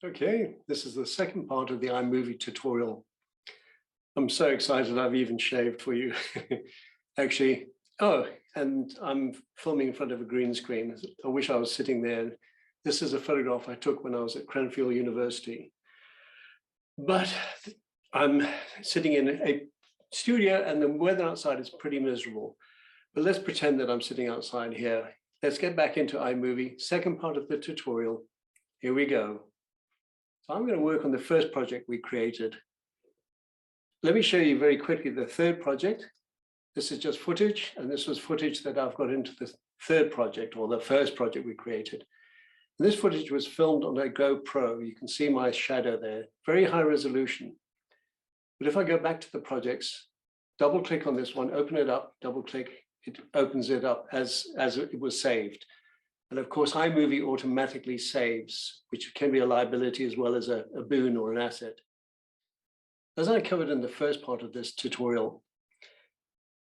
Okay, this is the second part of the iMovie tutorial. I'm so excited I've even shaved for you. Actually, and I'm filming in front of a green screen. I wish I was sitting there. This is a photograph I took when I was at Cranfield University. But I'm sitting in a studio and the weather outside is pretty miserable. But let's pretend that I'm sitting outside here. Let's get back into iMovie, second part of the tutorial. Here we go. So I'm going to work on the first project we created. Let me show you very quickly the third project. This is just footage, and this was footage that I've got into the third project, or the first project we created. And this footage was filmed on a GoPro. You can see my shadow there, very high resolution. But if I go back to the projects, double click on this one, open it up, double click, it opens it up as it was saved. And of course, iMovie automatically saves, which can be a liability as well as a boon or an asset. As I covered in the first part of this tutorial,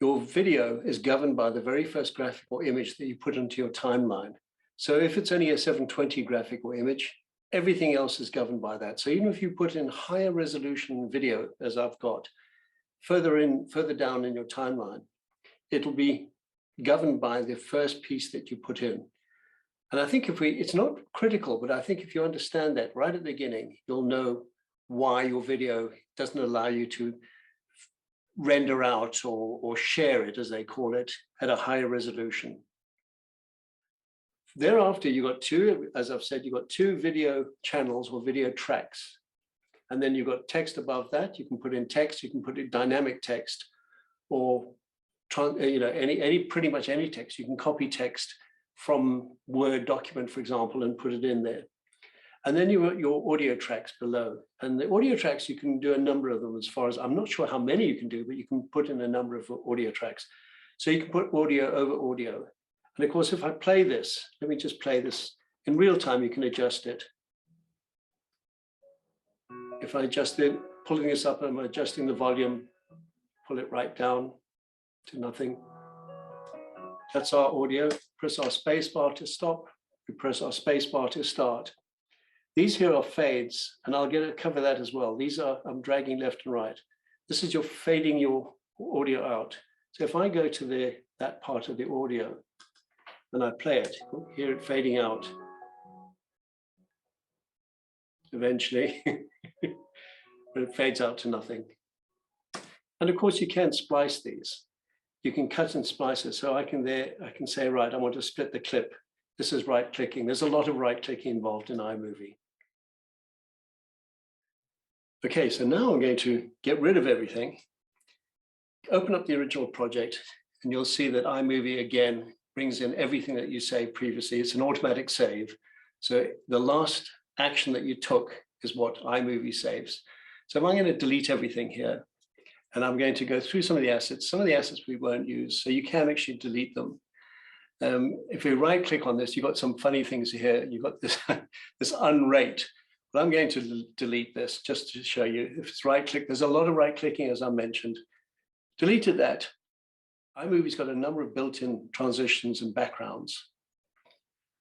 your video is governed by the very first graphic or image that you put into your timeline. So if it's only a 720 graphic or image, everything else is governed by that. So even if you put in higher resolution video, as I've got, further down in your timeline, it'll be governed by the first piece that you put in. And I think it's not critical, but I think if you understand that right at the beginning, you'll know why your video doesn't allow you to render out or share it, as they call it, at a higher resolution. Thereafter, you got two, as I've said, you've got two video channels or video tracks. And then you've got text above that. You can put in text, you can put in dynamic text, or pretty much any text. You can copy text from Word document, for example, and put it in there. And then you've got your audio tracks below. And the audio tracks, you can do a number of them as far as, I'm not sure how many you can do, but you can put in a number of audio tracks. So you can put audio over audio. And of course, if I play this, let me just play this. In real time, you can adjust it. If I adjust it, pulling this up, I'm adjusting the volume, pull it right down to nothing. That's our audio. Press our space bar to stop. We press our space bar to start. These here are fades, and I'll cover that as well. These are, I'm dragging left and right. This is your fading your audio out. So if I go to that part of the audio and I play it, you'll hear it fading out. Eventually, but it fades out to nothing. And of course, you can splice these. You can cut and splice it. So I can say, right, I want to split the clip. This is right clicking. There's a lot of right clicking involved in iMovie. Okay, so now I'm going to get rid of everything. Open up the original project, and you'll see that iMovie again brings in everything that you saved previously. It's an automatic save. So the last action that you took is what iMovie saves. So I'm going to delete everything here. And I'm going to go through some of the assets. Some of the assets we won't use, so you can actually delete them. If you right click on this, you've got some funny things here. You've got this, this unrate. But I'm going to delete this just to show you. If it's right click, there's a lot of right clicking, as I mentioned. Deleted that. iMovie's got a number of built-in transitions and backgrounds.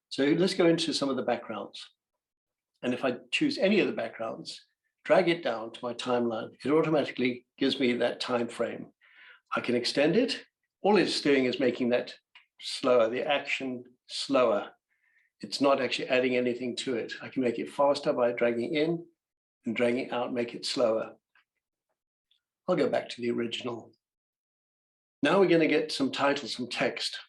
So let's go into some of the backgrounds. And if I choose any of the backgrounds, drag it down to my timeline, it automatically gives me that time frame. I can extend it. All it's doing is making that slower, the action slower. It's not actually adding anything to it. I can make it faster by dragging in and dragging out, make it slower. I'll go back to the original. Now we're going to get some titles, some text,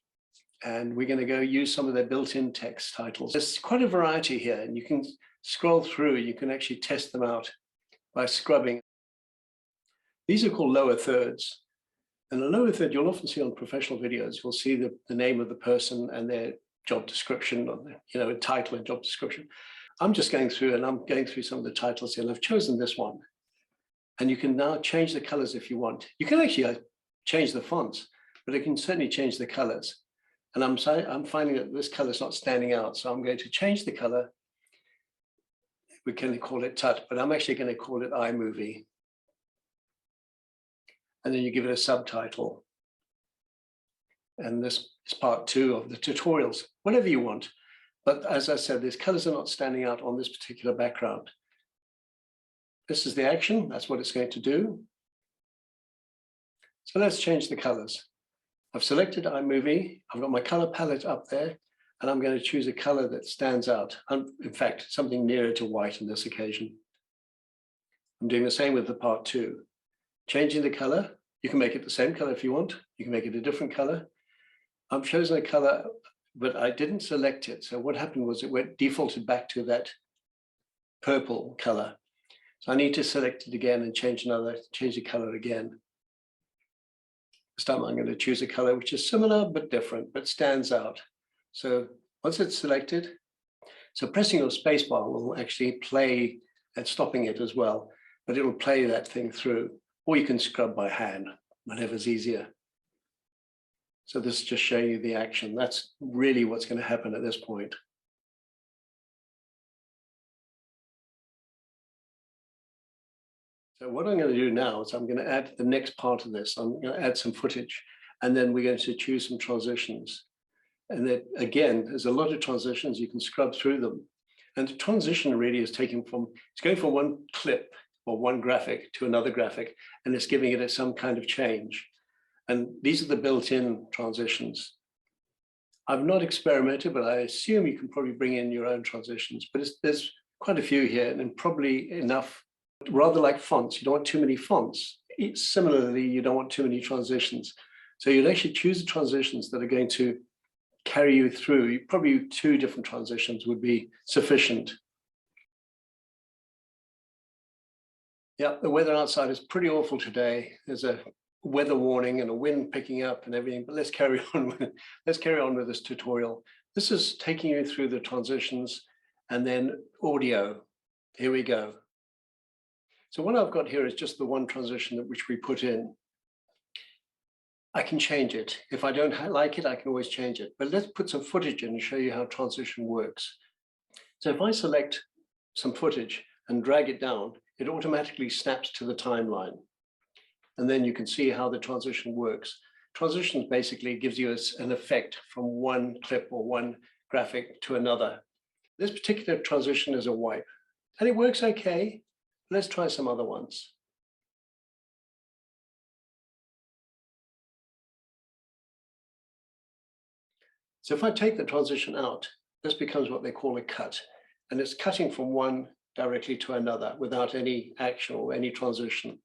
and we're going to go use some of their built-in text titles. There's quite a variety here, and you can scroll through, you can actually test them out by scrubbing. These are called lower thirds. And the lower third, you'll often see on professional videos, you'll see the name of the person and their job description, or a title and job description. I'm just going through, and I'm going through some of the titles here, and I've chosen this one. And you can now change the colors if you want. You can actually change the fonts, but it can certainly change the colors. And I'm finding that this color is not standing out, so I'm going to change the color. We can call it Tut, but I'm actually going to call it iMovie. And then you give it a subtitle. And this is part 2 of the tutorials, whatever you want. But as I said, these colors are not standing out on this particular background. This is the action, that's what it's going to do. So let's change the colors. I've selected iMovie, I've got my color palette up there, and I'm going to choose a color that stands out. In fact, something nearer to white on this occasion. I'm doing the same with the part 2. Changing the color, you can make it the same color if you want, you can make it a different color. I've chosen a color, but I didn't select it. So what happened was it went defaulted back to that purple color. So I need to select it again and change the color again. This time I'm going to choose a color which is similar but different, but stands out. So once it's selected, so pressing your spacebar will actually play and stopping it as well, but it will play that thing through, or you can scrub by hand, whatever's easier. So this is just showing you the action. That's really what's going to happen at this point. So what I'm going to do now is I'm going to add the next part of this. I'm going to add some footage, and then we're going to choose some transitions. And then again, there's a lot of transitions. You can scrub through them. And the transition really is it's going from one clip or one graphic to another graphic, and it's giving it some kind of change. And these are the built-in transitions. I've not experimented, but I assume you can probably bring in your own transitions, but there's quite a few here and probably enough. Rather like fonts, you don't want too many fonts. Similarly, you don't want too many transitions. So you'd actually choose the transitions that are going to carry you through. Probably 2 different transitions would be sufficient. Yeah, the weather outside is pretty awful today. There's a weather warning and a wind picking up and everything, but let's carry on with this tutorial. This is taking you through the transitions and then audio. Here we go. So what I've got here is just the one transition which we put in. I can change it. If I don't like it, I can always change it. But let's put some footage in and show you how transition works. So if I select some footage and drag it down, it automatically snaps to the timeline. And then you can see how the transition works. Transitions basically gives you an effect from one clip or one graphic to another. This particular transition is a wipe, and it works okay. Let's try some other ones. So if I take the transition out, this becomes what they call a cut, and it's cutting from one directly to another without any action or any transition.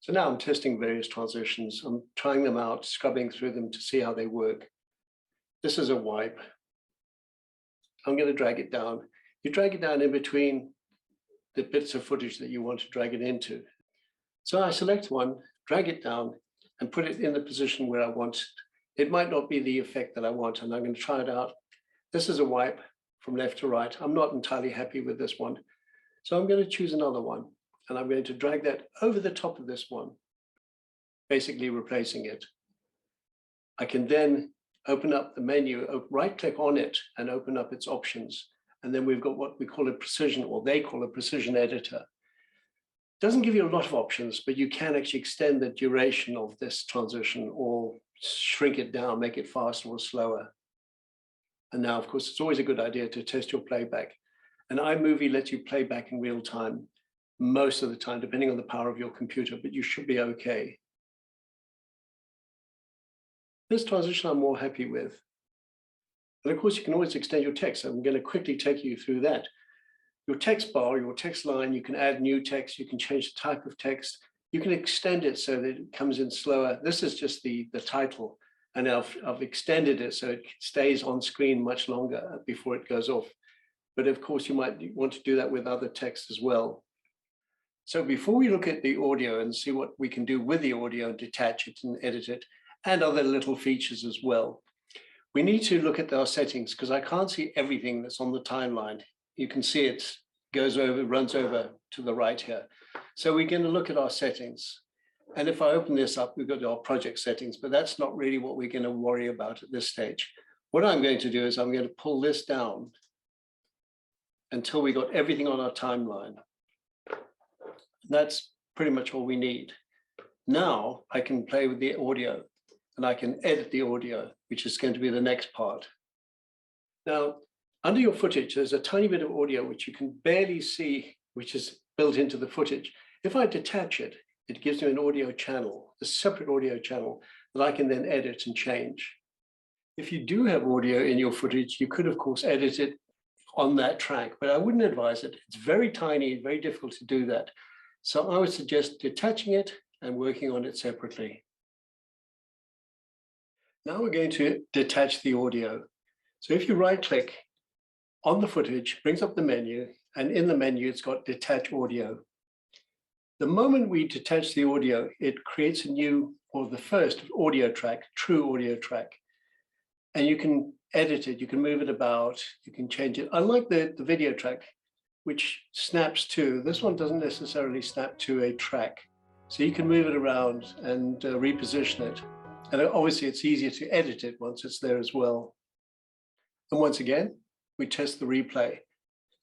So now I'm testing various transitions. I'm trying them out, scrubbing through them to see how they work. This is a wipe. I'm going to drag it down. You drag it down in between the bits of footage that you want to drag it into. So I select one, drag it down, and put it in the position where I want it. It might not be the effect that I want, and I'm going to try it out. This is a wipe from left to right. I'm not entirely happy with this one. So I'm going to choose another one, and I'm going to drag that over the top of this one, basically replacing it. I can then open up the menu, right-click on it, and open up its options. And then we've got what we call a precision, or they call a precision editor. It doesn't give you a lot of options, but you can actually extend the duration of this transition or shrink it down, make it faster or slower. And now, of course, it's always a good idea to test your playback. And iMovie lets you play back in real time, most of the time, depending on the power of your computer, but you should be okay. This transition I'm more happy with. And of course, you can always extend your text. I'm going to quickly take you through that. Your text bar, your text line, you can add new text, you can change the type of text, you can extend it so that it comes in slower. This is just the title, and I've extended it so it stays on screen much longer before it goes off. But of course, you might want to do that with other text as well. So before we look at the audio and see what we can do with the audio and detach it and edit it, and other little features as well, we need to look at our settings, because I can't see everything that's on the timeline. You can see it runs over to the right here. So we're going to look at our settings. And if I open this up, we've got our project settings, but that's not really what we're going to worry about at this stage. What I'm going to do is I'm going to pull this down until we got everything on our timeline. That's pretty much all we need. Now I can play with the audio, and I can edit the audio, which is going to be the next part. Now, Under your footage, there's a tiny bit of audio which you can barely see, which is built into the footage. If I detach it, it gives me an audio channel, a separate audio channel that I can then edit and change. If you do have audio in your footage, you could, of course, edit it on that track, but I wouldn't advise it. It's very tiny, very difficult to do that. So I would suggest detaching it and working on it separately. Now we're going to detach the audio. So if you right-click on the footage, brings up the menu, and in the menu, it's got Detach Audio. The moment we detach the audio, it creates a new, or the first audio track, true audio track. And you can edit it, you can move it about, you can change it. Unlike the video track, which snaps to, this one doesn't necessarily snap to a track. So you can move it around and reposition it. And obviously it's easier to edit it once it's there as well. And once again, we test the replay.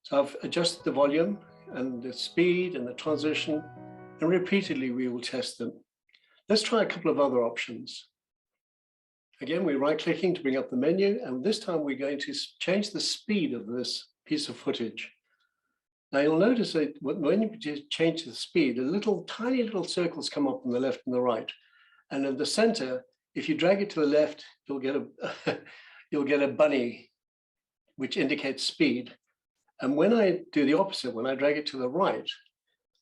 So I've adjusted the volume and the speed and the transition, and repeatedly we will test them. Let's try a couple of other options. Again, we're right-clicking to bring up the menu, and this time we're going to change the speed of this piece of footage. Now you'll notice that when you change the speed, tiny little circles come up on the left and the right. And in the center, if you drag it to the left, you'll get a bunny, which indicates speed. And when I do the opposite, when I drag it to the right,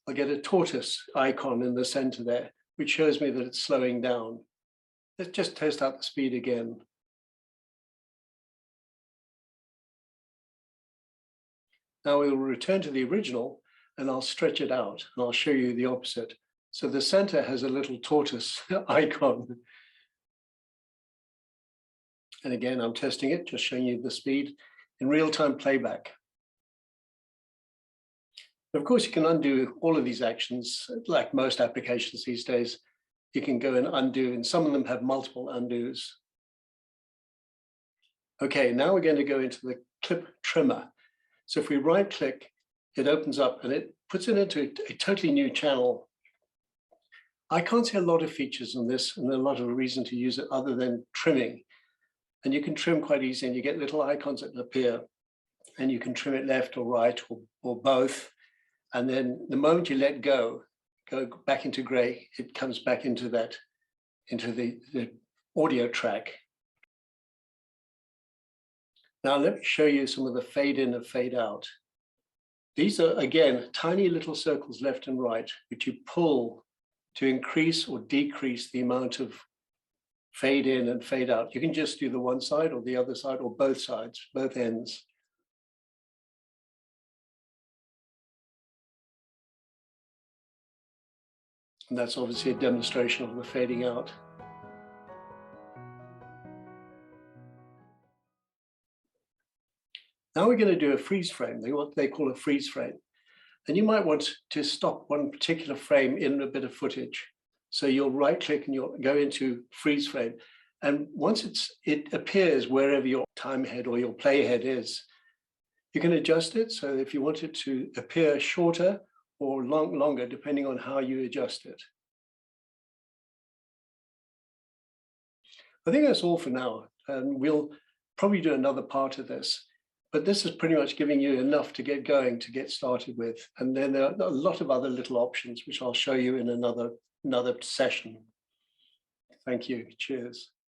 I'll get a tortoise icon in the center there, which shows me that it's slowing down. Let's just test out the speed again. Now we'll return to the original and I'll stretch it out and I'll show you the opposite. So the center has a little tortoise icon. And again, I'm testing it, just showing you the speed in real-time playback. Of course, you can undo all of these actions, like most applications these days. You can go and undo, and some of them have multiple undos. Okay, now we're going to go into the clip trimmer. So if we right-click, it opens up and it puts it into a totally new channel. I can't see a lot of features on this and a lot of reason to use it other than trimming. And you can trim quite easily, and you get little icons that appear, and you can trim it left or right or both. And then the moment you let go back into gray, it comes back into the audio track. Now let me show you some of the fade in and fade out. These are, again, tiny little circles left and right, which you pull to increase or decrease the amount of fade in and fade out. You can just do the one side or the other side or both sides, both ends. And that's obviously a demonstration of the fading out. Now we're going to do a freeze frame, what they call a freeze frame. And you might want to stop one particular frame in a bit of footage. So you'll right-click and you'll go into freeze frame. And once it appears wherever your time head or your play head is, you can adjust it. So if you want it to appear shorter or longer, depending on how you adjust it. I think that's all for now. And we'll probably do another part of this. But this is pretty much giving you enough to get going, to get started with. And then there are a lot of other little options, which I'll show you in another session. Thank you. Cheers.